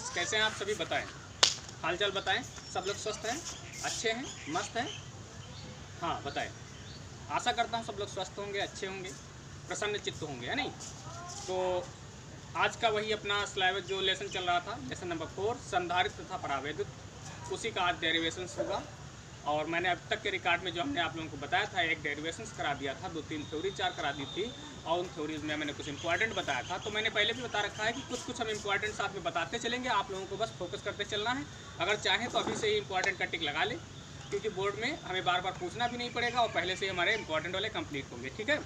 Friends, कैसे हैं आप सभी? बताएं, हालचाल बताएं। सब लोग स्वस्थ हैं, अच्छे हैं, मस्त हैं? हाँ बताएं। आशा करता हूँ सब लोग स्वस्थ होंगे, अच्छे होंगे, प्रसन्न चित्त होंगे, है नहीं? तो आज का वही अपना स्लाइड जो लेसन चल रहा था, लेसन नंबर 4, संधारित्र तथा परावैद्युत, उसी का आज डेरिवेशन होगा। और मैंने अब तक के रिकॉर्ड में जो हमने आप लोगों को बताया था, एक डेरिवेशंस करा दिया था, 2-3 थ्योरी 4 करा दी थी, और उन थ्योरीज में मैंने कुछ इंपॉर्टेंट बताया था। तो मैंने पहले भी बता रखा है कि कुछ हम इंपॉर्टेंट साथ में बताते चलेंगे, आप लोगों को बस फोकस करते चलना है। अगर चाहें तो अभी से ही इंपॉर्टेंट का टिक लगा लें, क्योंकि बोर्ड में हमें बार बार पूछना भी नहीं पड़ेगा और पहले से ही हमारे इंपॉर्टेंट वाले कंप्लीट होंगे, ठीक है?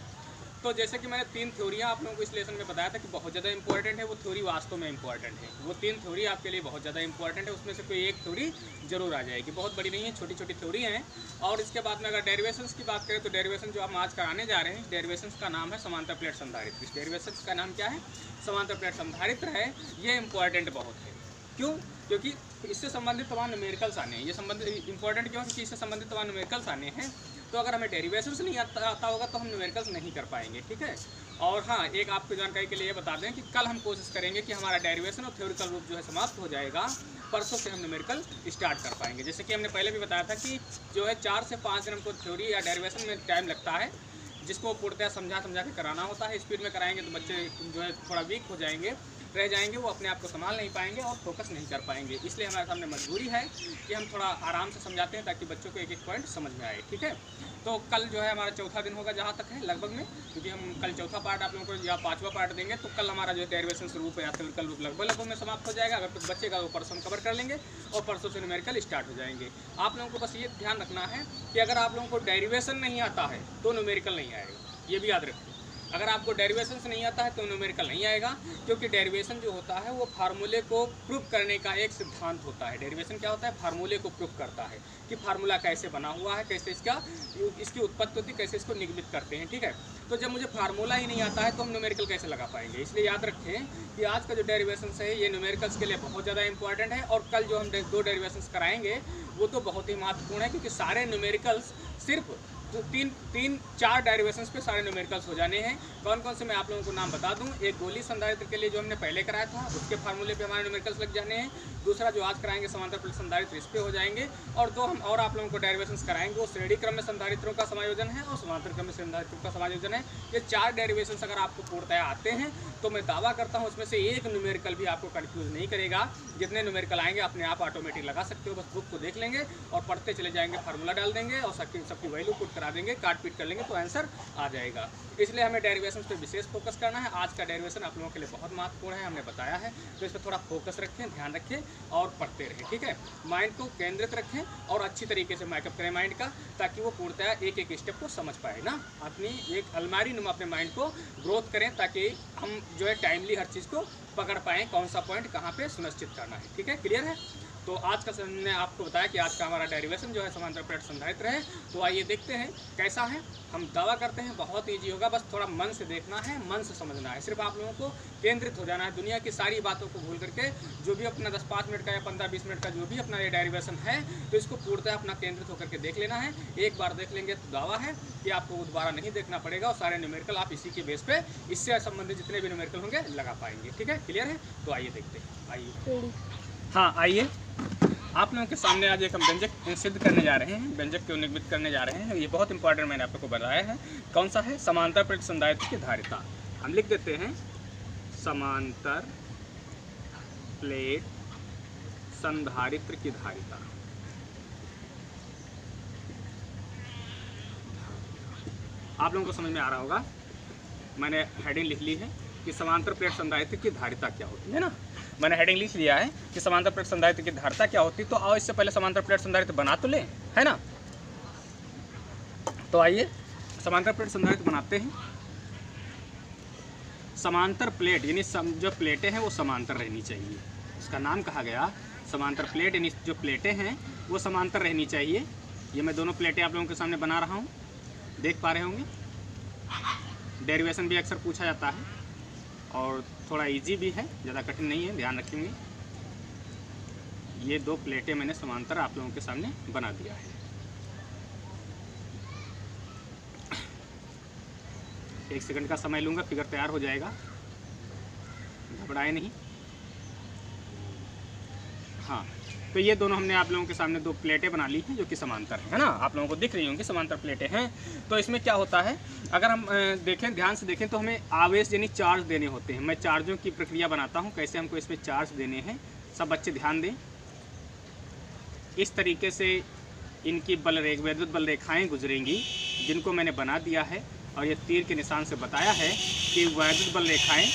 तो जैसे कि मैंने 3 थ्योरियाँ आप लोगों को इस लेसन में बताया था कि बहुत ज़्यादा इंपॉर्टेंट है, वो थ्योरी वास्तव में इंपॉर्टेंट है। वो 3 थ्योरी आपके लिए बहुत ज़्यादा इंपॉर्टेंट है, उसमें से कोई एक थ्योरी जरूर आ जाएगी। बहुत बड़ी नहीं है, छोटी छोटी थ्योरी हैं। और इसके बाद में अगर डेरिवेशंस की बात करें तो डेरिवेशन जो हम आज कराने जा रहे हैं, डेरिवेशंस का नाम है समांतर प्लेट संधारित्र। इस डेरिवेशंस का नाम क्या है? समांतर प्लेट संधारित्र है। ये इंपॉर्टेंट बहुत है। क्यों? क्योंकि इससे संबंधित तमाम न्यूमेरिकल्स आने हैं। ये संबंधित इंपॉर्टेंट क्यों? क्योंकि इससे संबंधित तमाम न्यूमेरिकल्स आने हैं। तो अगर हमें डेरिवेशंस नहीं आता होगा तो हम न्यूमेरिकल्स नहीं कर पाएंगे, ठीक है? और हाँ, एक आपको जानकारी के लिए बता दें कि कल हम कोशिश करेंगे कि हमारा डेरिवेशन और थ्योरिकल रूप जो है समाप्त हो जाएगा। परसों से हम न्यूमेरिकल स्टार्ट कर पाएंगे। जैसे कि हमने पहले भी बताया था कि जो है 4 से 5 दिन हमको थ्योरी या डेरिवेशन में टाइम लगता है, जिसको पूर्णतः समझा के कराना होता है। स्पीड में कराएंगे तो बच्चे जो है थोड़ा वीक हो जाएंगे, रह जाएंगे, वो अपने आप को संभाल नहीं पाएंगे और फोकस नहीं कर पाएंगे। इसलिए हमारे सामने मजबूरी है कि हम थोड़ा आराम से समझाते हैं ताकि बच्चों को एक एक पॉइंट समझ में आए, ठीक है? तो कल जो है हमारा चौथा दिन होगा जहाँ तक है लगभग में, क्योंकि हम कल चौथा पार्ट आप लोगों को या 5वां पार्ट देंगे। तो कल हमारा जो है डेरिवेशन रूप या थ्योरिकल रूप लगभग में समाप्त हो जाएगा। अगर कुछ बचेगा तो परसों कवर कर लेंगे और परसों से न्यूमेरिकल स्टार्ट हो जाएंगे। आप लोगों को बस ये ध्यान रखना है कि अगर आप लोगों को डेरिवेशन नहीं आता है तो न्यूमेरिकल नहीं आएगा, ये भी याद रखिए। अगर आपको डेरिवेशन से नहीं आता है तो न्यूमेरिकल नहीं आएगा, क्योंकि डेरिवेशन जो होता है वो फार्मूले को प्रूफ करने का एक सिद्धांत होता है। डेरिवेशन क्या होता है? फार्मूले को प्रूफ करता है कि फार्मूला कैसे बना हुआ है, कैसे इसकी उत्पत्ति होती है, कैसे इसको निगमित करते हैं, ठीक है? तो जब मुझे फार्मूला ही नहीं आता है तो हम न्यूमेरिकल कैसे लगा पाएंगे? इसलिए याद रखें कि आज का जो डेरिवेशन है ये न्यूमेरिकल्स के लिए बहुत ज़्यादा इंपॉर्टेंट है। और कल जो हम 2 डेरिवेशन कराएंगे वो तो बहुत ही महत्वपूर्ण है, क्योंकि सारे न्यूमेरिकल्स सिर्फ तो 3-4 डेरिवेशंस पे सारे न्यूमेरिकल्स हो जाने हैं। कौन कौन से मैं आप लोगों को नाम बता दूं। एक गोली संधारित्र के लिए जो हमने पहले कराया था, उसके फार्मूले पे हमारे न्यूमेरिकल्स लग जाने हैं। दूसरा जो आज कराएंगे समांतर प्लेट संधारित्र, इस पे हो जाएंगे। और 2 हम और आप लोगों को डेरिवेशंस कराएंगे, वो श्रेणी क्रम में संधारित्रों का समायोजन है और समांतर क्रम में संधारित्रों का समायोजन है। ये 4 डेरिवेशंस अगर आपको पूर्णतः आते हैं तो मैं दावा करता हूँ उसमें से एक न्यूमेरिकल भी आपको कन्फ्यूज नहीं करेगा। जितने न्यूमेरिकल आएंगे अपने आप ऑटोमेटिक लगा सकते हो, बस बुक को देख लेंगे और पढ़ते चले जाएंगे, फार्मूला डाल देंगे और सबकी वैल्यू पुट करा देंगे, काट पीट कर लेंगे तो आंसर आ जाएगा। इसलिए हमें डेरिवेशन पे विशेष फोकस करना है। आज का डेरिवेशन आप लोगों के लिए बहुत महत्वपूर्ण है, हमने बताया है। तो इस पर थोड़ा फोकस रखें, ध्यान रखें और पढ़ते रहें, ठीक है? माइंड को केंद्रित रखें और अच्छी तरीके से मैकअप करें माइंड का, ताकि वो पूर्णतः एक एक स्टेप को समझ पाए ना। अपनी एक अलमारी नुमा अपने माइंड को ग्रोथ करें, ताकि हम जो है टाइमली हर चीज़ को पकड़ पाएँ, कौन सा पॉइंट कहाँ पे सुनिश्चित करना है, ठीक है? क्लियर है? तो आज का हमने आपको बताया कि आज का हमारा डेरिवेशन जो है समांतर प्लेट संधारित्र है। तो आइए देखते हैं कैसा है। हम दावा करते हैं बहुत ईजी होगा, बस थोड़ा मन से देखना है, मन से समझना है। सिर्फ आप लोगों को केंद्रित हो जाना है, दुनिया की सारी बातों को भूल करके जो भी अपना 10-5 मिनट का या 15-20 मिनट का जो भी अपना ये डेरिवेशन है, तो इसको पूर्णतः अपना केंद्रित होकर के देख लेना है। एक बार देख लेंगे तो दावा है कि आपको दोबारा नहीं देखना पड़ेगा और सारे न्यूमेरिकल आप इसी के बेस पे, इससे संबंधित जितने भी न्यूमेरिकल होंगे लगा पाएंगे, ठीक है? क्लियर है? तो आइए देखते हैं, आइए। हाँ आइए, आप लोगों के सामने आज एक हम व्यंजक सिद्ध करने जा रहे हैं, व्यंजक को निगमित करने जा रहे हैं। ये बहुत इंपॉर्टेंट मैंने आप लोग को बताया है। कौन सा है? समांतर प्लेट संधारित्र की धारिता। हम लिख देते हैं समांतर प्लेट संधारित्र की धारिता। आप लोगों को समझ में आ रहा होगा, मैंने हेडिंग लिख ली है कि समांतर प्लेट संधारित्र की धारिता क्या होती है ना। मैंने हेडिंग लिख लिया है कि समांतर प्लेट संधारित्र की धारिता क्या होती है। तो आओ इससे पहले समांतर प्लेट संधारित्र बना तो लें, है ना। तो आइए समांतर प्लेट संधारित्र बनाते हैं। समांतर प्लेट यानी जो प्लेटें हैं वो समांतर रहनी चाहिए, इसका नाम कहा गया समांतर प्लेट। यानी जो प्लेटें हैं वो समांतर रहनी चाहिए। ये मैं दोनों प्लेटें आप लोगों के सामने बना रहा हूँ, देख पा रहे होंगे। डेरिवेशन भी अक्सर पूछा जाता है और थोड़ा इजी भी है, ज़्यादा कठिन नहीं है, ध्यान रखेंगे। ये 2 प्लेटें मैंने समांतर आप लोगों के सामने बना दिया है। एक सेकंड का समय लूँगा, फिगर तैयार हो जाएगा, घबराए नहीं। हाँ, तो ये दोनों हमने आप लोगों के सामने दो प्लेटें बना ली हैं जो कि समांतर है ना, आप लोगों को दिख रही होंगी समांतर प्लेटें हैं। तो इसमें क्या होता है, अगर हम देखें, ध्यान से देखें, तो हमें आवेश यानी चार्ज देने होते हैं। मैं चार्जों की प्रक्रिया बनाता हूँ, कैसे हमको इसमें चार्ज देने हैं। सब बच्चे ध्यान दें। इस तरीके से इनकी वैद्युत बल रेखाएँ गुजरेंगी, जिनको मैंने बना दिया है और ये तीर के निशान से बताया है कि वैद्युत बल रेखाएँ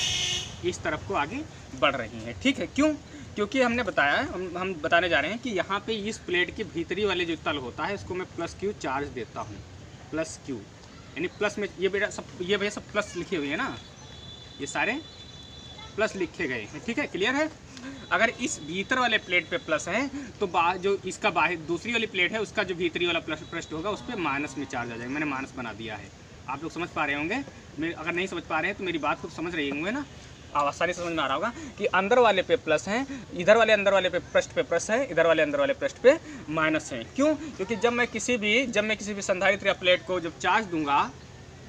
इस तरफ को आगे बढ़ रही हैं। ठीक है, क्यों? क्योंकि हमने बताया, हम बताने जा रहे हैं कि यहाँ पे इस प्लेट के भीतरी वाले जो तल होता है उसको मैं प्लस क्यू चार्ज देता हूँ। प्लस क्यू यानी प्लस में ये भैया सब प्लस लिखे हुए हैं ना, ये सारे प्लस लिखे गए हैं। ठीक है, क्लियर है। अगर इस भीतर वाले प्लेट पे प्लस है तो जो इसका बाहर दूसरी वाली प्लेट है उसका जो भीतरी वाला पृष्ठ होगा उस पर माइनस में चार्ज आ जाएगा। मैंने माइनस बना दिया है, आप लोग समझ पा रहे होंगे। अगर नहीं समझ पा रहे हैं तो मेरी बात को समझ रहे होंगे ना, आसानी से समझ में आ रहा होगा कि अंदर वाले पे प्लस हैं, इधर वाले अंदर वाले पे पृष्ठ पे प्लस है, इधर वाले अंदर वाले पृष्ठ पे माइनस है। क्यों? क्योंकि जब मैं किसी भी संधारित्र या प्लेट को जब चार्ज दूंगा,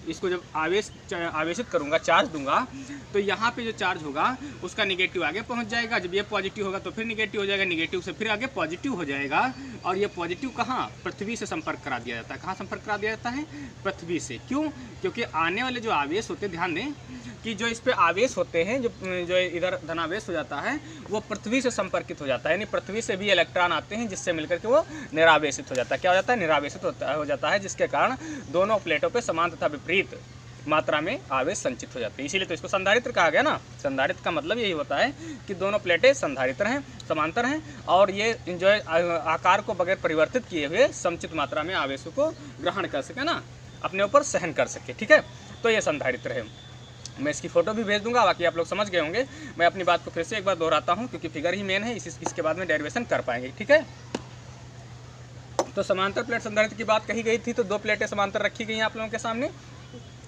इसको जब आवेशित करूंगा, चार्ज दूंगा, तो यहाँ पे जो चार्ज होगा उसका निगेटिव आगे पहुँच जाएगा। जब ये पॉजिटिव होगा तो फिर निगेटिव हो जाएगा, निगेटिव से फिर आगे पॉजिटिव हो जाएगा। और ये पॉजिटिव कहाँ? पृथ्वी से संपर्क करा दिया जाता है। कहाँ संपर्क करा दिया जाता है? पृथ्वी से। क्यों? क्योंकि आने वाले जो आवेश होते हैं, ध्यान दें कि जो इस पे आवेश होते हैं, जो इधर धनावेश हो जाता है वो पृथ्वी से संपर्कित हो जाता है, यानी पृथ्वी से भी इलेक्ट्रॉन आते हैं जिससे मिलकर के वो निरावेशित हो जाता है। क्या हो जाता है? निरावेशित हो जाता है, जिसके कारण दोनों प्लेटों पे समान तथा विपरीत मात्रा में आवेश संचित हो जाते हैं। इसीलिए तो इसको संधारित्र कहा गया ना। संधारित्र का मतलब यही होता है कि दोनों प्लेटें संधारित्र हैं, समांतर हैं, और ये जो है आकार को बगैर परिवर्तित किए हुए समुचित मात्रा में आवेशों को ग्रहण कर सके ना, अपने ऊपर सहन कर सके। ठीक है, तो ये संधारित्र है। मैं इसकी फ़ोटो भी भेज दूंगा, बाकी आप लोग समझ गए होंगे। मैं अपनी बात को फिर से एक बार दोहराता हूँ क्योंकि फिगर ही मेन है, इसके बाद में डेरिवेशन कर पाएंगे। ठीक है, तो समांतर प्लेट संधारित्र की बात कही गई थी, तो दो प्लेटें समांतर रखी गई हैं आप लोगों के सामने।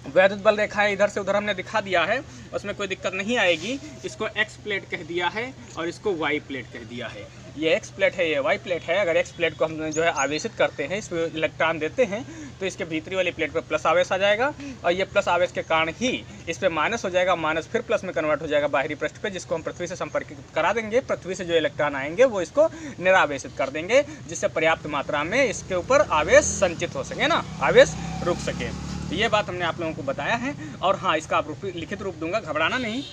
वैद्युत बल रेखाएं इधर से उधर हमने दिखा दिया है, उसमें कोई दिक्कत नहीं आएगी। इसको एक्स प्लेट कह दिया है और इसको वाई प्लेट कह दिया है। ये एक्स प्लेट है, ये वाई प्लेट है। अगर एक्स प्लेट को हम जो है आवेशित करते हैं, इसमें इलेक्ट्रॉन देते हैं, तो इसके भीतरी वाली प्लेट पर प्लस आवेश आ जाएगा और ये प्लस आवेश के कारण ही इस पर माइनस हो जाएगा, माइनस फिर प्लस में कन्वर्ट हो जाएगा बाहरी पृष्ठ पे, जिसको हम पृथ्वी से संपर्कित करा देंगे। पृथ्वी से जो इलेक्ट्रॉन आएंगे वो इसको निरावेशित कर देंगे, जिससे पर्याप्त मात्रा में इसके ऊपर आवेश संचित हो सके ना, आवेश रुक सके। तो ये बात हमने आप लोगों को बताया है। और हाँ, इसका आप लिखित रूप दूंगा, घबराना नहीं,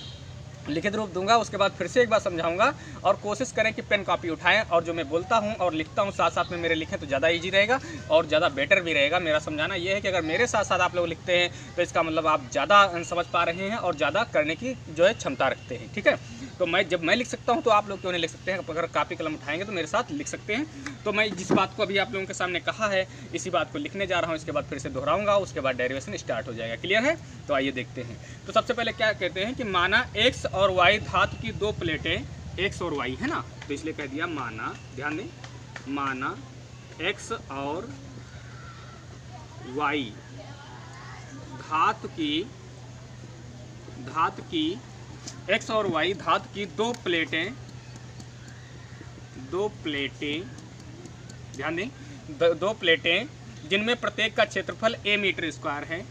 लिखित रूप दूंगा। उसके बाद फिर से एक बार समझाऊंगा और कोशिश करें कि पेन कॉपी उठाएं और जो मैं बोलता हूं और लिखता हूं साथ साथ में मेरे लिखें तो ज़्यादा इजी रहेगा और ज़्यादा बेटर भी रहेगा। मेरा समझाना ये है कि अगर मेरे साथ साथ आप लोग लिखते हैं तो इसका मतलब आप ज़्यादा समझ पा रहे हैं और ज़्यादा करने की जो है क्षमता रखते हैं। ठीक है, तो जब मैं लिख सकता हूँ तो आप लोग क्यों नहीं लिख सकते हैं? अगर कापी कलम उठाएंगे तो मेरे साथ लिख सकते हैं। तो मैं जिस बात को अभी आप लोगों के सामने कहा है इसी बात को लिखने जा रहा हूँ, इसके बाद फिर से दोहराऊंगा, उसके बाद डेरिवेशन स्टार्ट हो जाएगा। क्लियर है? तो आइए देखते हैं। तो सबसे पहले क्या कहते हैं कि माना एक्स और वाई धातु की दो प्लेटें, एक्स और वाई है ना, तो इसलिए कह दिया माना, ध्यान दें, माना एक्स और वाई धातु की एक्स और वाई धातु की दो प्लेटें, ध्यान दें, दो प्लेटें जिनमें प्रत्येक का क्षेत्रफल a मीटर स्क्वायर है,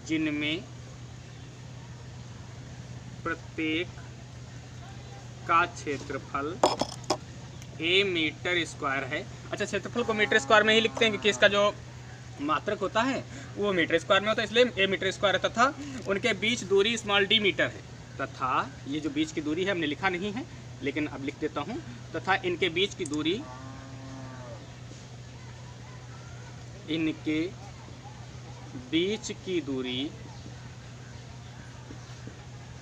जिनमें प्रत्येक का क्षेत्रफल a मीटर स्क्वायर है। अच्छा, क्षेत्रफल को मीटर स्क्वायर में ही लिखते हैं क्योंकि इसका जो मात्रक होता है वो मीटर स्क्वायर में होता है, इसलिए a मीटर स्क्वायर है। तथा उनके बीच दूरी स्मॉल d मीटर है। तथा ये जो बीच की दूरी है हमने लिखा नहीं है लेकिन अब लिख देता हूँ। तथा इनके बीच की दूरी, इनके बीच की दूरी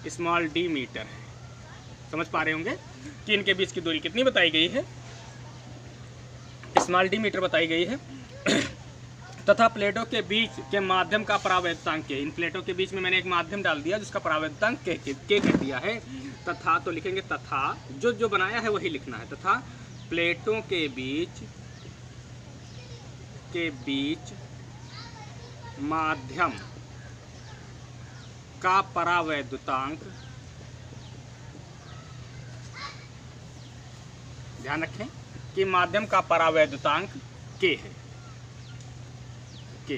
स्मॉल d मीटर है। समझ पा रहे होंगे कि इनके बीच की दूरी कितनी बताई गई है? स्मॉल d मीटर बताई गई है। तथा प्लेटों के बीच के माध्यम का परावैद्युतांक के, इन प्लेटों के बीच में मैंने एक माध्यम डाल दिया जिसका परावैद्युतांक के कर दिया है। तथा तो लिखेंगे तथा, जो बनाया है वही लिखना है। तथा प्लेटों के बीच माध्यम का परावैद्युतांक, ध्यान रखें कि माध्यम का परावैद्युतांक के है। के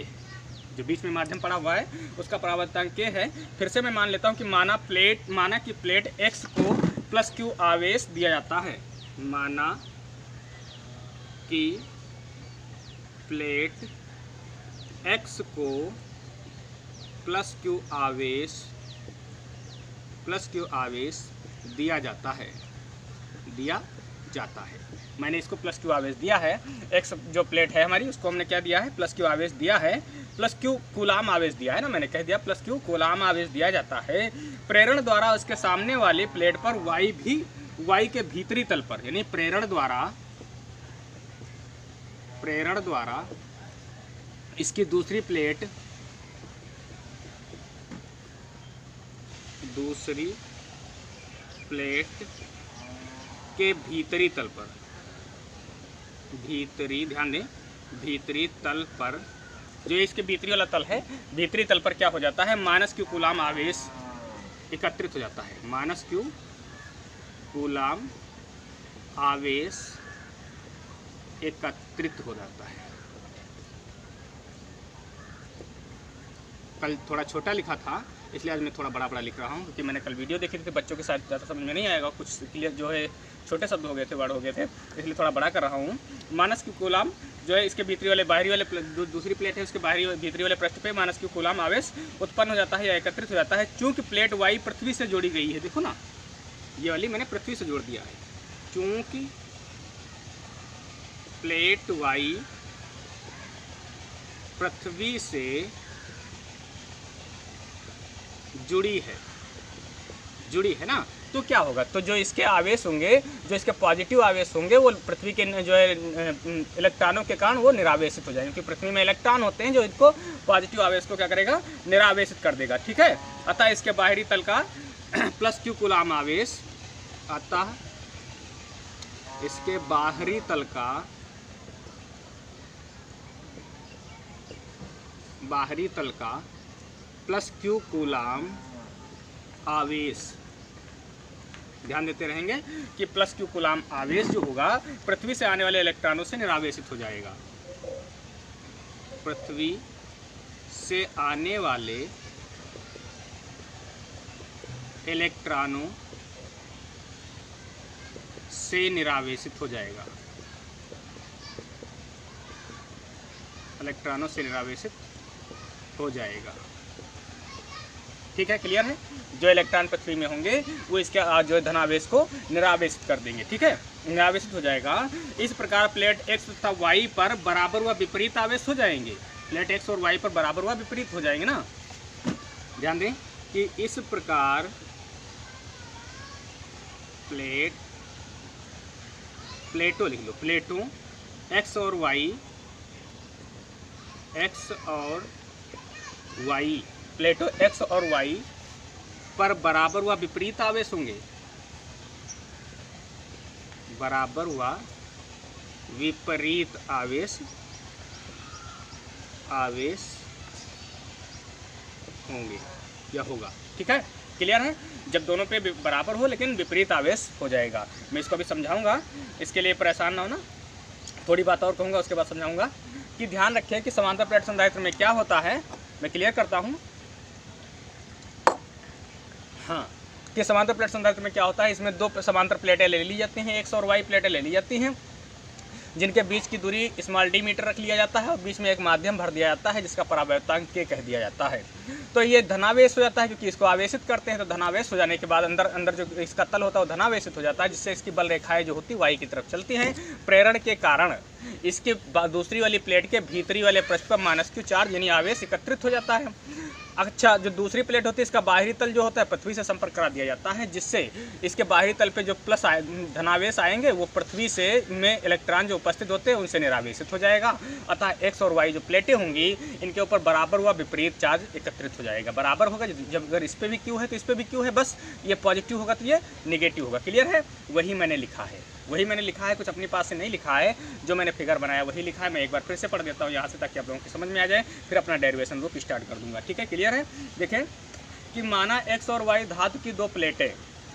जो बीच में माध्यम पड़ा हुआ है उसका परावैद्युतांक के है। फिर से मैं मान लेता हूं कि माना कि प्लेट x को प्लस क्यू आवेश दिया जाता है। माना कि प्लेट एक्स को प्लस क्यू आवेश दिया जाता है। मैंने इसको प्लस क्यू आवेश दिया है। एक्स जो प्लेट है हमारी उसको हमने क्या दिया है, प्लस क्यू आवेश दिया है। प्लस क्यू कूलाम आवेश दिया है ना, मैंने कह दिया प्लस क्यू कूलाम आवेश दिया जाता है। प्रेरण द्वारा उसके सामने वाली प्लेट पर वाई के भीतरी तल पर, यानी प्रेरण द्वारा इसकी दूसरी प्लेट के भीतरी तल पर, ध्यान दें, भीतरी तल पर, जो इसके भीतरी वाला तल है, भीतरी तल पर क्या हो जाता है, माइनस क्यू कूलाम आवेश एकत्रित हो जाता है। माइनस क्यू कूलाम आवेश एकत्रित हो जाता है। कल थोड़ा छोटा लिखा था, इसलिए आज मैं थोड़ा बड़ा लिख रहा हूँ, क्योंकि मैंने कल वीडियो देखी थी, बच्चों के साथ ज़्यादा समझ में नहीं आएगा, कुछ क्लियर जो है छोटे शब्द हो गए थे, वर्ड हो गए थे, इसलिए थोड़ा बड़ा कर रहा हूँ। माइनस क्यू कूलाम जो है इसके भीतरी वाले बाहरी वाले दूसरी प्लेट है, उसके भीतरी वाले पृष्ठ पे माइनस क्यू कूलाम आवेश उत्पन्न हो जाता है या एकत्रित हो जाता है। चूँकि प्लेट वाई पृथ्वी से जोड़ी गई है, देखो ना, ये वाली मैंने पृथ्वी से जोड़ दिया है। चूँकि प्लेट वाई पृथ्वी से जुड़ी है ना, तो क्या होगा, तो जो इसके आवेश होंगे, जो इसके पॉजिटिव आवेश होंगे, वो पृथ्वी के जो है इलेक्ट्रॉनों के कारण वो निरावेशित हो जाएंगे, क्योंकि पृथ्वी में इलेक्ट्रॉन होते हैं जो इसको पॉजिटिव आवेश को क्या करेगा, निरावेशित कर देगा। ठीक है, अतः इसके बाहरी तल का प्लस क्यू कूलाम आवेश, अतः इसके बाहरी तल का प्लस क्यू कूलाम आवेश, ध्यान देते रहेंगे कि प्लस क्यू कूलाम आवेश जो होगा पृथ्वी से आने वाले इलेक्ट्रॉनों से निरावेशित हो जाएगा। पृथ्वी से आने वाले इलेक्ट्रॉनों से निरावेशित हो जाएगा, इलेक्ट्रॉनों से निरावेशित हो जाएगा। ठीक है, क्लियर है। जो इलेक्ट्रॉन पृथ्वी में होंगे वो इसके जो धनावेश को निरावेशित कर देंगे। ठीक है, निरावेशित हो जाएगा। इस प्रकार प्लेट एक्स तथा वाई पर बराबर व विपरीत आवेश हो जाएंगे। प्लेट एक्स और वाई पर बराबर व विपरीत हो जाएंगे ना। ध्यान दें कि इस प्रकार प्लेटों लिख लो, प्लेटों एक्स और वाई प्लेटों एक्स और वाई पर बराबर व विपरीत आवेश होंगे, बराबर व विपरीत आवेश होंगे या होगा। ठीक है, क्लियर है। जब दोनों पे बराबर हो लेकिन विपरीत आवेश हो जाएगा। मैं इसको अभी समझाऊंगा, इसके लिए परेशान ना होना, थोड़ी बात और कहूँगा उसके बाद समझाऊंगा। कि ध्यान रखें कि समांतर प्लेट संधारित्र में क्या होता है, मैं क्लियर करता हूँ। हाँ, कि समांतर प्लेट संधारित्र में क्या होता है, इसमें दो समांतर प्लेटें ले ली जाती हैं, एक्स और वाई प्लेटें ले ली जाती हैं, जिनके बीच की दूरी स्मॉल डी मीटर रख लिया जाता है और बीच में एक माध्यम भर दिया जाता है जिसका परावर्तांक के कह दिया जाता है। तो ये धनावेश हो जाता है, क्योंकि इसको आवेशित करते हैं। तो धनावेश हो जाने के बाद अंदर जो इसका तल होता है वो धनावेशित हो जाता है, जिससे इसकी बल रेखाएं जो होती है वाई की तरफ चलती हैं। प्रेरण के कारण इसके दूसरी वाली प्लेट के भीतरी वाले पृष्ठ पर माइनस क्यू चार्ज यानी आवेश एकत्रित हो जाता है। अच्छा, जो दूसरी प्लेट होती है इसका बाहरी तल जो होता है पृथ्वी से संपर्क करा दिया जाता है, जिससे इसके बाहरी तल पे जो प्लस धनावेश आएंगे वो पृथ्वी से में इलेक्ट्रॉन जो उपस्थित होते हैं उनसे निरावेशित हो जाएगा। अतः एक्स और वाई जो प्लेटें होंगी इनके ऊपर बराबर व विपरीत चार्ज एकत्रित हो जाएगा। बराबर होगा जब अगर इस पर भी क्यू है तो इस पर भी क्यू है, बस ये पॉजिटिव होगा तो ये निगेटिव होगा। क्लियर है, वही मैंने लिखा है, कुछ अपने पास से नहीं लिखा है, जो मैंने फिगर बनाया वही लिखा है। मैं एक बार फिर से पढ़ देता हूँ यहाँ से, ताकि आप लोगों को समझ में आ जाए, फिर अपना डेरिवेशन रूप स्टार्ट कर दूंगा। ठीक है, क्लियर है। देखें कि माना एक्स और वाई धातु की दो प्लेटें,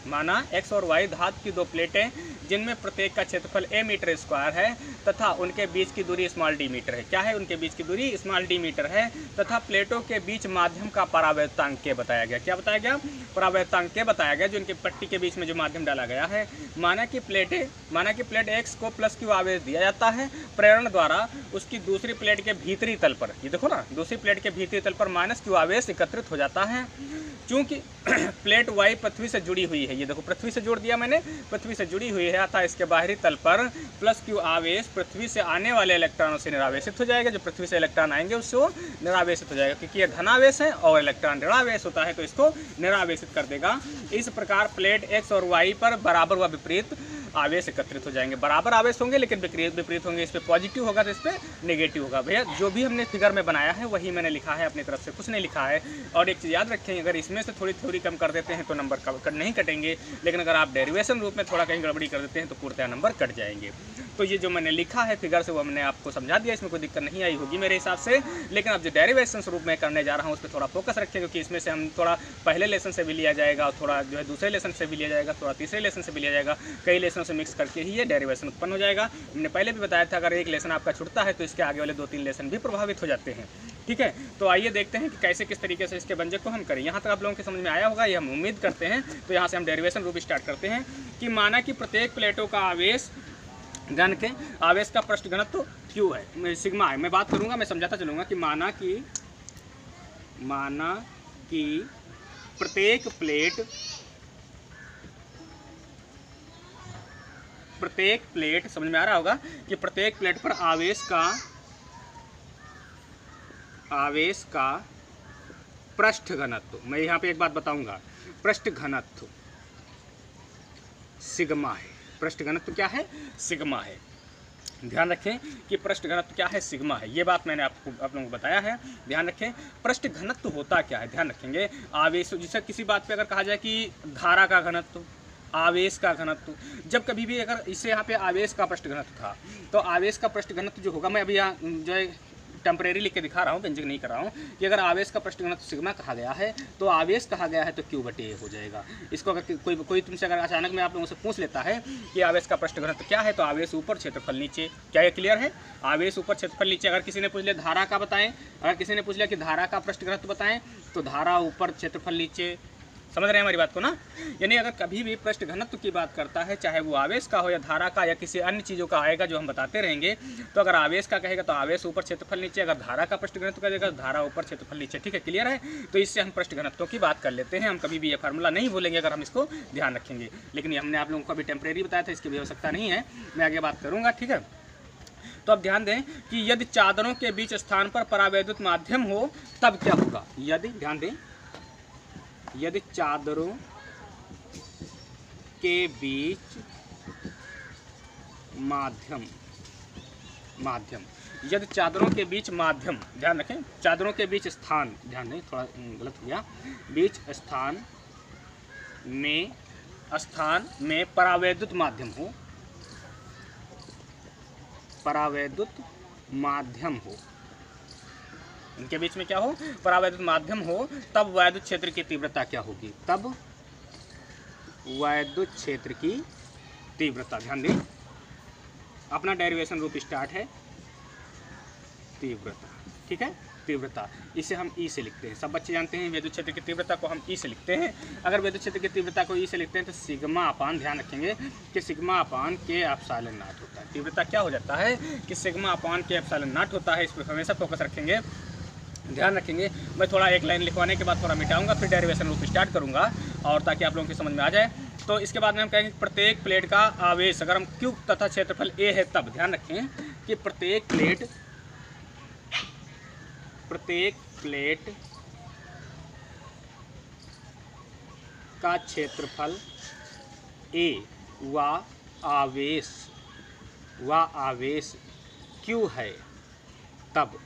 माना x और y धातु की दो प्लेटें जिनमें प्रत्येक का क्षेत्रफल a मीटर स्क्वायर है तथा उनके बीच की दूरी स्मॉल d मीटर है। क्या है? उनके बीच की दूरी स्मॉल d मीटर है तथा प्लेटों के बीच माध्यम का परावर्तांक k बताया गया। क्या बताया गया? परावर्तांक k बताया गया, जो उनकी पट्टी के बीच में जो माध्यम डाला गया है। माना कि प्लेट x को प्लस q आवेश दिया जाता है, प्रेरण द्वारा उसकी दूसरी प्लेट के भीतरी तल पर, ये देखो ना, दूसरी प्लेट के भीतरी तल पर माइनस q आवेश एकत्रित हो जाता है। चूंकि प्लेट y पृथ्वी से जुड़ी हुई है, ये देखो पृथ्वी से जोड़ दिया मैंने, पृथ्वी से जुड़ी हुई है, अतः इसके बाहरी तल पर प्लस q आवेश पृथ्वी से आने वाले इलेक्ट्रॉनों से निरावेशित हो जाएगा। जो पृथ्वी से इलेक्ट्रॉन आएंगे उससे वो निरावेशित हो जाएगा, क्योंकि ये धनावेश है और इलेक्ट्रॉन ऋणावेश होता है तो इसको निरावेशित कर देगा। इस प्रकार प्लेट x और y पर बराबर व विपरीत आवेश एकत्रित हो जाएंगे। बराबर आवेश होंगे लेकिन विपरीत होंगे। इस पे पॉजिटिव होगा तो इस पे नेगेटिव होगा। भैया जो भी हमने फिगर में बनाया है वही मैंने लिखा है, अपनी तरफ से कुछ नहीं लिखा है। और एक चीज़ याद रखें, अगर इसमें से थोड़ी थोड़ी कम कर देते हैं तो नंबर नहीं कटेंगे, लेकिन अगर आप डेरिवेशन रूप में थोड़ा कहीं गड़बड़ी कर देते हैं तो पूर्णतः नंबर कट जाएंगे। तो ये जो मैंने लिखा है फिगर से वो हमने आपको समझा दिया, इसमें कोई दिक्कत नहीं आई होगी मेरे हिसाब से। लेकिन अब जो डेरिवेशन रूप में करने जा रहा हूँ उस पर थोड़ा फोकस रखें, क्योंकि इसमें से हम थोड़ा पहले लेसन से भी लिया जाएगा और थोड़ा जो है दूसरे लेसन से भी लिया जाएगा, थोड़ा तीसरे लेसन से भी लिया जाएगा, कई लेसनों से मिक्स करके ही ये डेरिवेशन उत्पन्न हो जाएगा। हमने पहले भी बताया था अगर एक लेसन आपका छूटता है तो इसके आगे वाले 2-3 लेसन भी प्रभावित हो जाते हैं। ठीक है, तो आइए देखते हैं कि कैसे किस तरीके से इसके व्यंजक को हम करें। यहाँ तक आप लोगों के समझ में आया होगा, ये हम उम्मीद करते हैं। तो यहाँ से हम डेरिवेशन रूप स्टार्ट करते हैं कि माना कि प्रत्येक प्लेटों का आवेश घन के आवेश का पृष्ठ घनत्व क्यू है, सिग्मा है। मैं बात करूँगा, मैं समझाता चलूँगा कि माना कि प्रत्येक प्लेट समझ में आ रहा होगा कि प्रत्येक प्लेट पर आवेश का पृष्ठ घनत्व, मैं यहाँ पे एक बात बताऊंगा, पृष्ठ घनत्व सिग्मा है। पृष्ठ घनत्व क्या है? सिग्मा है। ध्यान रखें कि पृष्ठ घनत्व क्या है? सिग्मा है। ये बात मैंने आप लोगों को बताया है। ध्यान रखें पृष्ठ घनत्व होता क्या है, ध्यान रखेंगे। आवेश, जैसे किसी बात पे अगर कहा जाए कि धारा का घनत्व, आवेश का घनत्व, जब कभी भी अगर इससे यहाँ पे आवेश का पृष्ठ घनत्व था तो आवेश का पृष्ठ घनत्व जो होगा, मैं अभी यहाँ जो है टेम्परेरी लिख के दिखा रहा हूँ, व्यंजक नहीं कर रहा हूँ, कि अगर आवेश का पृष्ठ घनत्व सिग्मा कहा गया है तो आवेश कहा गया है तो Q/A हो जाएगा। इसको अगर कोई तुमसे अगर अचानक में आप लोगों से पूछ लेता है कि आवेश का पृष्ठ घनत्व क्या है, तो आवेश ऊपर क्षेत्रफल नीचे, क्या ये क्लियर है? आवेश ऊपर क्षेत्रफल नीचे। अगर किसी ने पूछ लिया धारा का बताएं, अगर किसी ने पूछ लिया कि धारा का पृष्ठ घनत्व बताएं, तो धारा ऊपर क्षेत्रफल नीचे। समझ रहे हैं हमारी बात को ना? यानी अगर कभी भी पृष्ठ घनत्व की बात करता है, चाहे वो आवेश का हो या धारा का या किसी अन्य चीज़ों का आएगा जो हम बताते रहेंगे, तो अगर आवेश का कहेगा तो आवेश ऊपर क्षेत्रफल नीचे, अगर धारा का पृष्ठ घनत्व कहेगा तो धारा ऊपर क्षेत्रफल नीचे। ठीक है, क्लियर है? तो इससे हम पृष्ठ घनत्वों की बात कर लेते हैं। हम कभी भी ये फार्मूला नहीं भूलेंगे अगर हम इसको ध्यान रखेंगे। लेकिन ये हमने आप लोगों को अभी टेम्परेरी बताया था, इसकी भी आवश्यकता नहीं है, मैं आगे बात करूँगा। ठीक है, तो अब ध्यान दें कि यदि चादरों के बीच स्थान पर परावैद्युत माध्यम हो तब क्या होगा। ध्यान दें, यदि चादरों के बीच माध्यम, यदि चादरों के बीच माध्यम, ध्यान रखें, चादरों के बीच स्थान, ध्यान दें, थोड़ा गलत हो गया, बीच स्थान में परावैद्युत माध्यम हो, परावैद्युत माध्यम हो, इनके बीच में क्या हो? परावैद्युत माध्यम हो, तब वैद्युत क्षेत्र की तीव्रता क्या होगी? तब वैद्युत क्षेत्र की तीव्रता, ध्यान दें, अपना डेरिवेशन रूप स्टार्ट है तीव्रता। ठीक है, तीव्रता, इसे हम ई से लिखते हैं। सब बच्चे जानते हैं वैद्युत क्षेत्र की तीव्रता को हम ई से लिखते हैं। अगर वैद्युत क्षेत्र की तीव्रता को ई से लिखते हैं तो सिग्मा अपान, ध्यान रखेंगे कि सिग्मा अपान के एप्सिलॉन नॉट होता है। तीव्रता क्या हो जाता है कि सिग्मा अपान के एप्सिलॉन नॉट होता है। इस पर हमेशा फोकस रखेंगे, ध्यान रखेंगे। मैं थोड़ा एक लाइन लिखवाने के बाद थोड़ा मिटाऊंगा, फिर डेरिवेशन रूप स्टार्ट करूंगा, और ताकि आप लोगों की समझ में आ जाए। तो इसके बाद में हम कहेंगे प्रत्येक प्लेट का आवेश, अगर हम Q तथा क्षेत्रफल A है तब, ध्यान रखें कि प्रत्येक प्लेट का क्षेत्रफल A व आवेश Q है तब,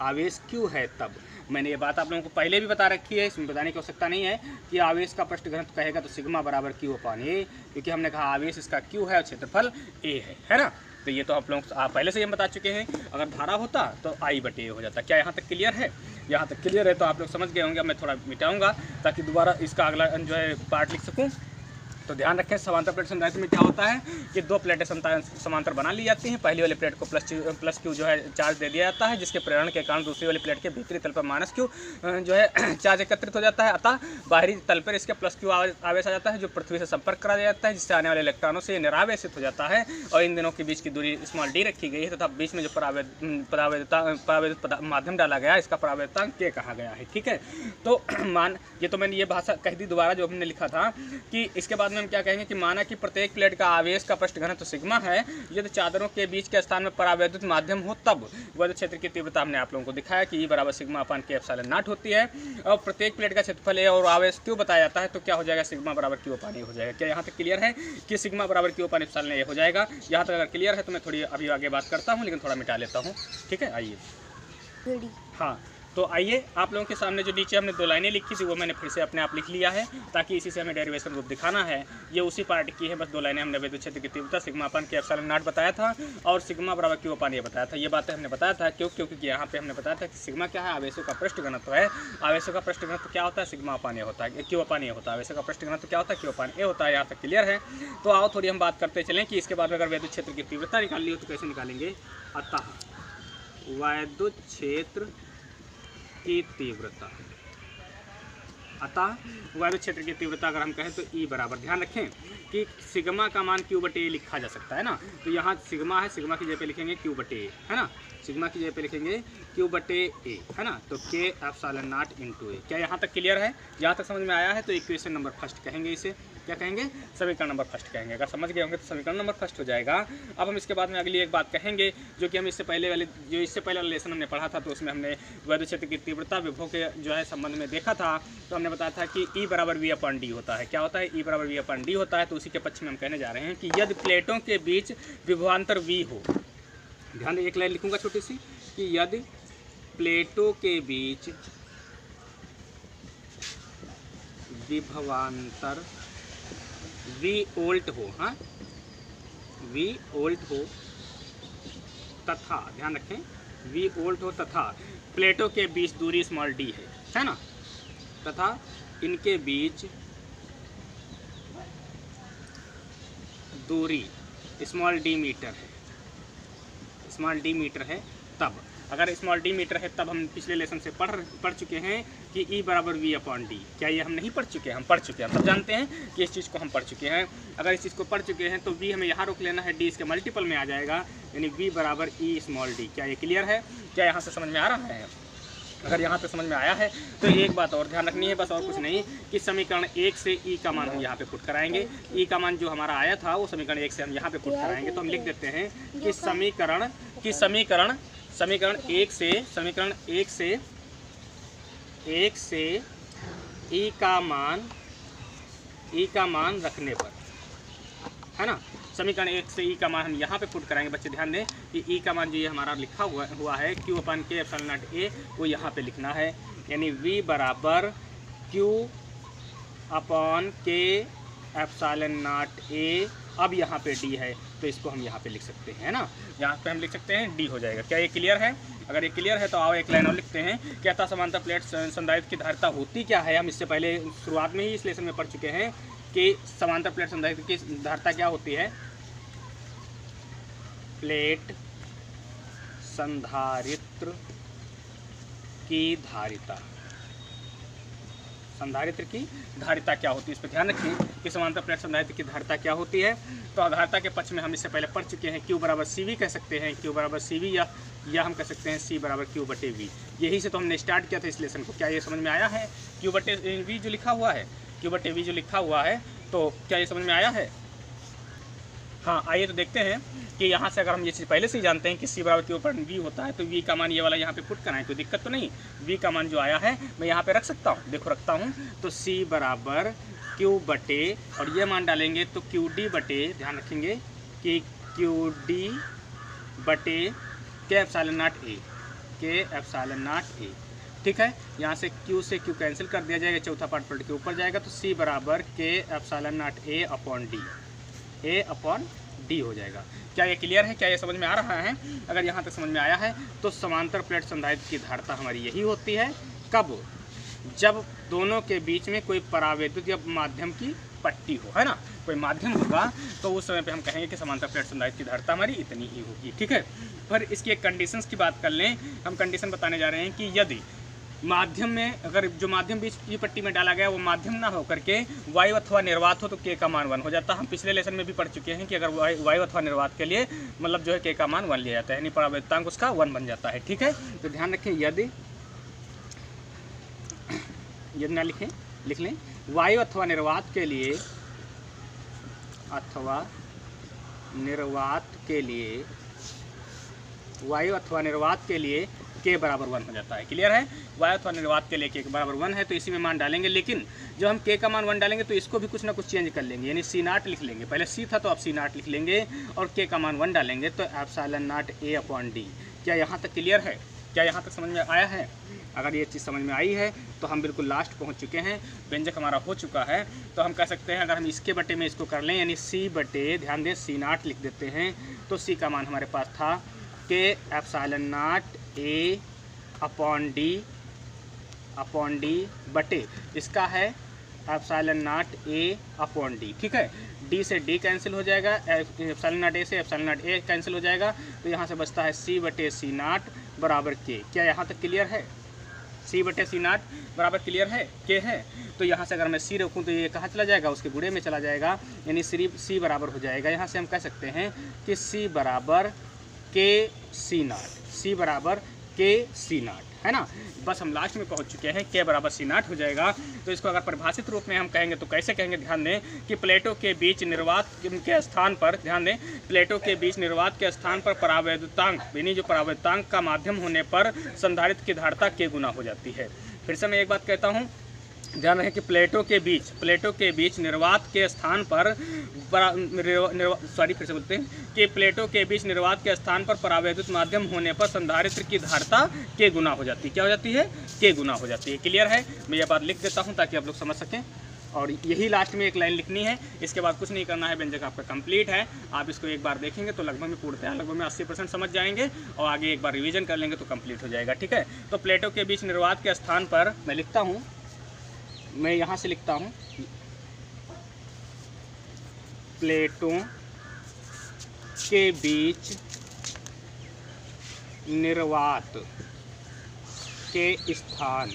आवेश Q है तब। मैंने ये बात आप लोगों को पहले भी बता रखी है, इसमें बताने की आवश्यकता नहीं है कि आवेश का पृष्ठ घनत्व कहेगा तो सिग्मा बराबर Q/A, क्योंकि हमने कहा आवेश इसका Q है और क्षेत्रफल A है ना? तो ये तो आप लोग पहले से ही हम बता चुके हैं। अगर धारा होता तो I/A हो जाता। क्या यहाँ तक क्लियर है? यहाँ तक क्लियर है तो आप लोग समझ गए होंगे। मैं थोड़ा मिटाऊंगा ताकि दोबारा इसका अगला जो है पार्ट लिख सकूँ। तो ध्यान रखें समांतर प्लेट संधारित्र में क्या होता है कि दो प्लेटें समांतर बना ली जाती हैं। पहली वाली प्लेट को प्लस क्यू जो है चार्ज दे दिया जाता है, जिसके प्रेरण के कारण दूसरी वाली प्लेट के भीतरी तल पर माइनस क्यू जो है चार्ज एकत्रित हो जाता है। अतः बाहरी तल पर इसके प्लस क्यू आवेश आ जाता है, जो पृथ्वी से संपर्क करा जाता है, जिससे आने वाले इलेक्ट्रॉनों से निरावेशित हो जाता है। और इन दोनों के बीच की दूरी स्मॉल डी रखी गई है तथा बीच में जो परावैद्युत माध्यम डाला गया है इसका परावैद्युतांक के कहा गया है। ठीक है, तो ये तो मैंने ये भाषा कह दी दोबारा जो हमने लिखा था कि इसके बाद में हम क्या कहेंगे कि माना कि प्रत्येक प्लेट का आवेश का पृष्ठ घनत्व सिग्मा है, यदि चादरों के बीच के स्थान में परावैद्युत माध्यम हो तब वैद्युत क्षेत्र की तीव्रता हमने आप लोगों को दिखाया कि E बराबर सिग्मा अपान के एप्सिलॉन नॉट होती है। और प्रत्येक प्लेट का क्षेत्रफल ए और आवेश क्यों बताया जाता है, तो क्या हो जाएगा सिग्मा बराबर क्यू अपान ए हो जाएगा। क्या यहाँ तक क्लियर है कि सिग्मा बराबर क्यू अपान एप्सिलॉन ए हो जाएगा? यहाँ तक अगर क्लियर है तो मैं थोड़ी अभी आगे बात करता हूँ, लेकिन थोड़ा मिटा लेता हूँ। ठीक है, आइए। हाँ, तो आइए आप लोगों के सामने जो नीचे हमने दो लाइनें लिखी थी वो मैंने फिर से अपने आप लिख लिया है, ताकि इसी से हमें डेरिवेशन रूप दिखाना है। ये उसी पार्ट की है, बस दो लाइनें। हमने वैद्युत क्षेत्र की तीव्रता सिग्मा अपान के एप्सिलॉन नॉट बताया था और सिग्मा बराबर क्यू अपान ए बताया था। ये बातें हमने बताया था क्योंकि यहाँ पे हमने बताया था कि सिग्मा क्या है, आवेशों का पृष्ठ घनत्व है। आवेशों का पृष्ठ घनत्व क्या होता है, सिग्मा अपान ए होता है, क्यू अपान ए होता है। आवेशों का पृष्ठ घनत्व क्या होता है, क्यू अपान ए होता है। यहाँ तक क्लियर है? तो आओ थोड़ी हम बात करते चलें कि इसके बाद में अगर वैद्युत क्षेत्र की तीव्रता निकालनी हो तो कैसे निकालेंगे। अतः वैद्युत क्षेत्र की तीव्रता, अतः वैद्युत क्षेत्र की तीव्रता अगर हम कहें तो E बराबर, ध्यान रखें कि सिग्मा का मान क्यू बटे ए लिखा जा सकता है ना, तो यहाँ सिग्मा है, सिग्मा की जगह पे लिखेंगे क्यू बटे ए, है ना, सिग्मा की जगह पे लिखेंगे क्यू बटे ए, है ना, तो के एप्सिलॉन नॉट इंटू ए। क्या यहाँ तक क्लियर है? यहाँ तक समझ में आया है तो इक्वेशन नंबर फर्स्ट कहेंगे इसे। क्या कहेंगे? समीकरण नंबर फर्स्ट कहेंगे। अगर समझ गए होंगे तो समीकरण नंबर फर्स्ट हो जाएगा। अब हम इसके बाद में अगली एक बात कहेंगे जो कि हम इससे पहले वाला लेसन हमने पढ़ा था, तो उसमें हमने वैद्युत क्षेत्र की तीव्रता विभव के जो है संबंध में देखा था। तो हमने बताया था कि E बराबर V अपॉन डी होता है। क्या होता है? E बराबर V अपॉन डी होता है। तो उसी के पक्ष में हम कहने जा रहे हैं कि यदि प्लेटों के बीच विभवांतर V हो, ध्यान दें, एक लाइन लिखूंगा छोटी सी, कि यदि प्लेटों के बीच विभवांतर V वोल्ट हो, हाँ V वोल्ट हो तथा, ध्यान रखें, V वोल्ट हो तथा प्लेटों के बीच दूरी स्मॉल d है ना, तथा इनके बीच दूरी स्मॉल d मीटर है, स्मॉल d मीटर है। तब अगर स्मॉल d मीटर है तब हम पिछले लेसन से पढ़ चुके हैं कि E बराबर V अपॉन डी। क्या ये हम नहीं पढ़ चुके हैं? हम पढ़ चुके हैं, सब जानते हैं कि इस चीज़ को हम पढ़ चुके हैं। अगर इस चीज़ को पढ़ चुके हैं तो V हमें यहाँ रोक लेना है, D इसके मल्टीपल में आ जाएगा, यानी V बराबर E स्मॉल d। क्या ये क्लियर है? क्या यहाँ से समझ में आ रहा है? अगर यहाँ पे समझ में आया है तो एक बात और ध्यान रखनी है, बस और कुछ नहीं, कि समीकरण 1 से E का मान हम यहाँ पे पुट कराएंगे। E का मान जो हमारा आया था वो समीकरण 1 से हम यहाँ पे पुट कराएंगे। तो हम लिख देते हैं कि समीकरण 1 से E का मान रखने पर, है ना, समीकरण 1 से E का मान हम यहाँ पे पुट कराएंगे। बच्चे ध्यान दें कि E का मान जो ये हमारा लिखा हुआ है Q अपान के एप्सिलॉन नॉट ए, वो यहाँ पे लिखना है, यानी V बराबर Q अपान के एप्सिलॉन नॉट ए। अब यहाँ पे D है तो इसको हम यहाँ पे लिख सकते हैं, है ना, यहाँ पे हम लिख सकते हैं D हो जाएगा। क्या ये क्लियर है? अगर ये क्लियर है तो आओ एक लाइन और लिखते हैं। कहता समांतर प्लेट संधारित्र की धारिता होती क्या है? हम इससे पहले शुरुआत में ही इस लेसन में पढ़ चुके हैं कि समांतर प्लेट संधारित्र की धारिता क्या होती है। प्लेट संधारित्र की धारिता, संधारित्र की धारिता क्या होती है, इस पर ध्यान रखिए कि समांतर प्लेट संधारित्र की धारिता क्या होती है। तो धारिता के पक्ष में हम इससे पहले पढ़ चुके हैं, Q बराबर CV कह सकते हैं, Q बराबर CV या हम कह सकते हैं C बराबर Q बटे V। यही से तो हमने स्टार्ट किया था इस लेसन को। क्या ये समझ में आया है? Q बटे V जो लिखा हुआ है, Q बटे V जो लिखा हुआ है, तो क्या ये समझ में आया है? हाँ, आइए तो देखते हैं कि यहाँ से अगर हम ये चीज़ पहले से ही जानते हैं कि C बराबर Q अपान V होता है, तो V का मान ये वाला यहाँ पे पुट कराएं, कोई दिक्कत तो नहीं। V का मान जो आया है मैं यहाँ पे रख सकता हूँ, देखो रखता हूँ। तो C बराबर Q बटे, और ये मान डालेंगे तो QD बटे, ध्यान रखेंगे कि QD बटे के एप्सिलॉन नॉट ए, के एप्सिलॉन नॉट ए। ठीक है, यहाँ से Q से Q कैंसिल कर दिया जाएगा, चौथा पार्ट पलट के ऊपर जाएगा, तो C बराबर के epsilon not a upon D, A upon D हो जाएगा। क्या ये क्लियर है? क्या ये समझ में आ रहा है? अगर यहाँ तक समझ में आया है तो समांतर प्लेट संधारित्र की धारिता हमारी यही होती है। कब? जब दोनों के बीच में कोई परावैद्युत या माध्यम की पट्टी हो, है ना, कोई माध्यम होगा, तो उस समय पे हम कहेंगे कि समांतर प्लेट संधारित्र की धारिता हमारी इतनी ही होगी, ठीक है। पर इसकी एक कंडीशंस की बात कर लें, हम कंडीशन बताने जा रहे हैं कि यदि माध्यम में, अगर जो माध्यम बीच की पट्टी में डाला गया वो माध्यम ना हो करके वायु अथवा निर्वात हो तो के का मान 1 हो जाता है। हम पिछले लेसन में भी पढ़ चुके हैं कि अगर वायु अथवा निर्वात के लिए मतलब जो है के का मान 1 लिया जाता है, यानी परावैद्युतांक उसका 1 बन जाता है, ठीक है। तो ध्यान रखें, यदि ना लिखें, लिख लें, वायु अथवा निर्वात के लिए, अथवा निर्वात के लिए, वायु अथवा निर्वात के लिए के बराबर 1 हो जाता है। क्लियर है, वायु अथवा निर्वात के लिए के बराबर 1 है तो इसी में मान डालेंगे, लेकिन जब हम के का मान 1 डालेंगे तो इसको भी कुछ ना कुछ चेंज कर लेंगे, यानी सी नाट लिख लेंगे, पहले सी था तो अब सी नाट लिख लेंगे और के का मान 1 डालेंगे तो epsilon not a upon D. क्या यहाँ तक क्लियर है? क्या यहाँ तक समझ में आया है? अगर ये चीज़ समझ में आई है तो हम बिल्कुल लास्ट पहुँच चुके हैं, व्यंजक हमारा हो चुका है। तो हम कह सकते हैं अगर हम इसके बटे में इसको कर लें, यानी सी बटे, ध्यान दें सी नाट लिख देते हैं, तो सी का मान हमारे पास था के epsilon not a upon D बटे इसका है epsilon not a upon D, ठीक है। डी से डी कैंसिल हो जाएगा, एप्सिलॉन नॉट ए से एप्सिलॉन नॉट ए कैंसिल हो जाएगा, तो यहाँ से बचता है सी बटे सी नाट बराबर के। क्या यहाँ तक क्लियर है? सी बटे सी नाट बराबर क्लियर है, के है। तो यहाँ से अगर मैं सी रखूँ तो ये कहाँ चला जाएगा, उसके गुणे में चला जाएगा, यानी सी बराबर हो जाएगा। यहाँ से हम कह सकते हैं कि सी बराबर के सी नाट, सी बराबर के सी नाट, है ना। बस हम लास्ट में पहुंच चुके हैं, के बराबर सी नाट हो जाएगा। तो इसको अगर परिभाषित रूप में हम कहेंगे तो कैसे कहेंगे, ध्यान दें कि प्लेटों के बीच निर्वात के स्थान पर, ध्यान दें, प्लेटों के बीच निर्वात के स्थान पर परावैद्युतांक, यानी जो परावैद्युतांक का माध्यम होने पर संधारित्र की धारिता के गुना हो जाती है। फिर से मैं एक बात कहता हूँ, ध्यान रखें कि प्लेटों के बीच निर्वात के स्थान पर फिर से बोलते हैं कि प्लेटों के बीच निर्वात के स्थान पर परावैद्युत माध्यम होने पर संधारित्र की धारिता के गुना हो जाती है। क्या हो जाती है? के गुना हो जाती है। क्लियर है? मैं यह बात लिख देता हूं ताकि आप लोग समझ सकें, और यही लास्ट में एक लाइन लिखनी है, इसके बाद कुछ नहीं करना है, व्यंजक आपका कंप्लीट है। आप इसको एक बार देखेंगे तो लगभग में पूर्णतः लगभग में 80% समझ जाएंगे, और आगे एक बार रिवीजन कर लेंगे तो कंप्लीट हो जाएगा, ठीक है। तो प्लेटों के बीच निर्वात के स्थान पर मैं लिखता हूँ, मैं यहाँ से लिखता हूँ, प्लेटों के बीच निर्वात के स्थान,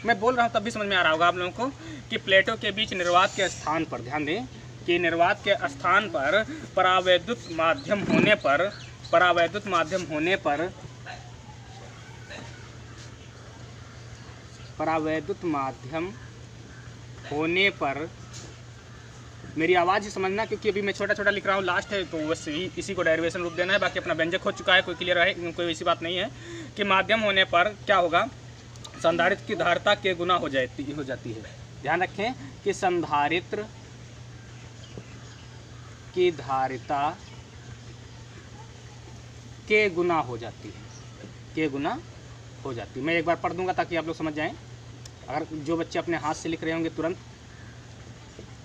मैं बोल रहा हूँ तब भी समझ में आ रहा होगा आप लोगों को कि प्लेटों के बीच निर्वात के स्थान पर, ध्यान दें कि निर्वात के स्थान पर परावैद्युत माध्यम होने पर, परावैद्युत माध्यम होने पर, परावैद्युत माध्यम होने पर, मेरी आवाज़ ही समझना क्योंकि अभी मैं छोटा छोटा लिख रहा हूँ, लास्ट है तो बस इसी को डेरिवेशन रूप देना है, बाकी अपना व्यंजक हो चुका है, कोई क्लियर है, कोई ऐसी बात नहीं है कि माध्यम होने पर क्या होगा, संधारित्र की धारिता के गुना हो जाती है। ध्यान रखें कि संधारित्र की धारिता के गुना हो जाती है, के गुना हो जाती है। मैं एक बार पढ़ दूंगा ताकि आप लोग समझ जाएं। अगर जो बच्चे अपने हाथ से लिख रहे होंगे तुरंत,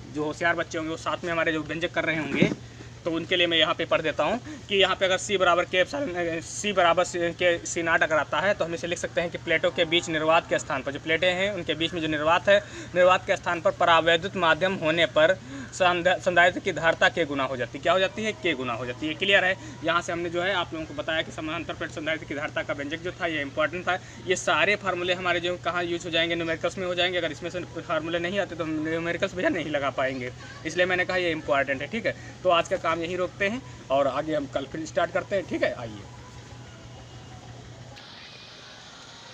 जो होशियार बच्चे होंगे वो साथ में हमारे जो व्यंजक कर रहे होंगे, तो उनके लिए मैं यहाँ पे पढ़ देता हूँ कि यहाँ पे अगर सी बराबर के सी नाट अगर आता है तो हम इसे लिख सकते हैं कि प्लेटों के बीच निर्वात के स्थान पर, जो प्लेटें हैं उनके बीच में जो निर्वात है, निर्वात के स्थान पर परावैद्युत माध्यम होने पर संधारित्र की धारिता के गुना हो जाती है। क्या हो जाती है? के गुना हो जाती है। क्लियर है? यहाँ से हमने जो है आप लोगों को बताया कि समानांतर प्लेट संधारित्र की धारिता का व्यंजक जो था ये इंपॉर्टेंट था। ये सारे फार्मूले हमारे जो कहाँ यूज हो जाएंगे, न्यूमेरिकल्स में हो जाएंगे। अगर इसमें से फार्मूले नहीं आते तो हम न्यूमेरिकल्स भैया नहीं लगा पाएंगे, इसलिए मैंने कहा ये इंपॉर्टेंट है, ठीक है। तो आज का काम यहीं रोकते हैं और आगे हम कल फिर स्टार्ट करते हैं, ठीक है। आइए,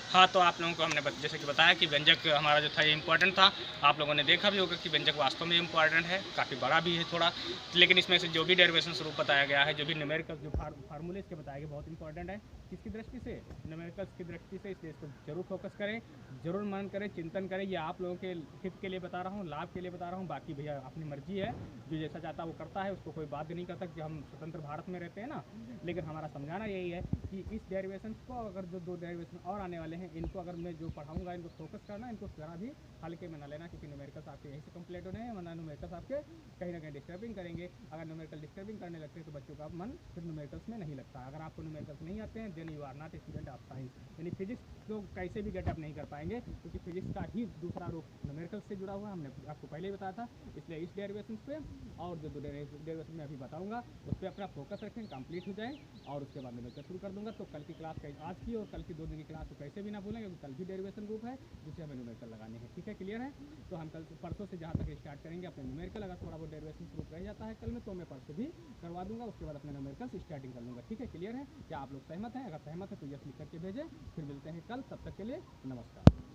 हाँ, तो आप लोगों को हमने जैसे कि बताया कि व्यंजक हमारा जो था ये इंपॉर्टेंट था। आप लोगों ने देखा भी होगा कि व्यंजक वास्तव में इंपॉर्टेंट है, काफ़ी बड़ा भी है थोड़ा, लेकिन इसमें से जो भी डेरिवेशन स्वरूप बताया गया है, जो भी न्यूमेरिकल्स जो फार्मूले इसके बताए गए बहुत इंपॉर्टेंट है। किसकी दृष्टि से? न्यूमेरिकल्स की दृष्टि से। इसलिए इसको जरूर फोकस करें, जरूर मनन करें, चिंतन करें। ये आप लोगों के हित के लिए बता रहा हूँ, लाभ के लिए बता रहा हूँ। बाकी भैया अपनी मर्जी है, जो जैसा चाहता है वो करता है, उसको कोई बाध्य नहीं कर सकता। हम स्वतंत्र भारत में रहते हैं ना, लेकिन हमारा समझाना यही है कि इस डेरिवेशन को, अगर जो 2 डेरिवेशन और आने वाले हैं हैं, इनको अगर मैं जो पढ़ाऊँगा इनको फोकस करना, इनको ज़रा भी हल्के में ना लेना, क्योंकि न्यूमेरिकल्स आपके यहीं से कंप्लीट होने हैं, वरना न्यूमेरिकल्स आपके कहीं ना कहीं डिस्टर्बिंग करेंगे। अगर न्यूमेरिकल डिस्टर्बिंग करने लगते हैं तो बच्चों का मन फिर न्यूमेरिकल्स में नहीं लगता। अगर आपको न्यूमेरिकल्स नहीं आते हैं then you are not student of science, यानी फिजिक्स तो कैसे भी गेटअप नहीं कर पाएंगे, क्योंकि फिजिक्स का ही दूसरा रूप न्यूमेरिकल्स से जुड़ा हुआ है, हमने आपको पहले ही बताया था। इसलिए इस डेरिवेशन पे और जो डेरिवेशन में अभी बताऊंगा उस पर अपना फोकस रखें, कंप्लीट हो जाए और उसके बाद न्यूमेरिकल शुरू कर दूंगा। तो कल की क्लास आज की और कल की 2 दिन की क्लास को कैसे भी ना भूलें, क्योंकि कल भी डेरिवेशन ग्रुप है जिसे हमें न्यूमेरिकल लगाने हैं। ठीक है, क्लियर है? तो हम कल परसों से जहाँ तक स्टार्ट करेंगे अपने न्यूमेरिकल, अगर थोड़ा बहुत डेरिवेशन ग्रुप रह जाता है कल में तो मैं परसों भी करवा दूंगा, उसके बाद अपने न्यूमेरिकल स्टार्टिंग कर लूँगा। ठीक है, क्लियर है? क्या आप लोग सहमत हैं? अगर सहमत है तो यस लिख करके भेजें। फिर मिलते हैं कल, तब तक के लिए नमस्कार।